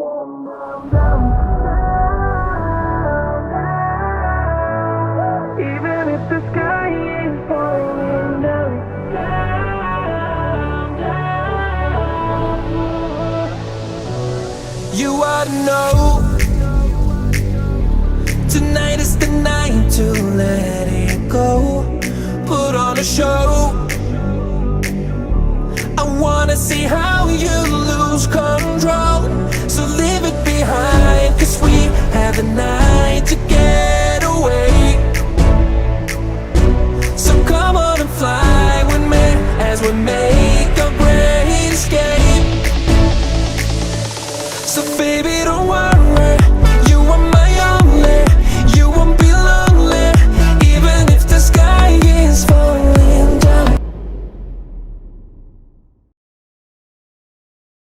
Even if the sky is falling down, down, down. You ought to know, tonight is the night to let it go. Put on a show. I wanna see how you lose control. So leave it behind, 'cause we have a night to get away. So come on and fly with me as we make our great escape. So baby,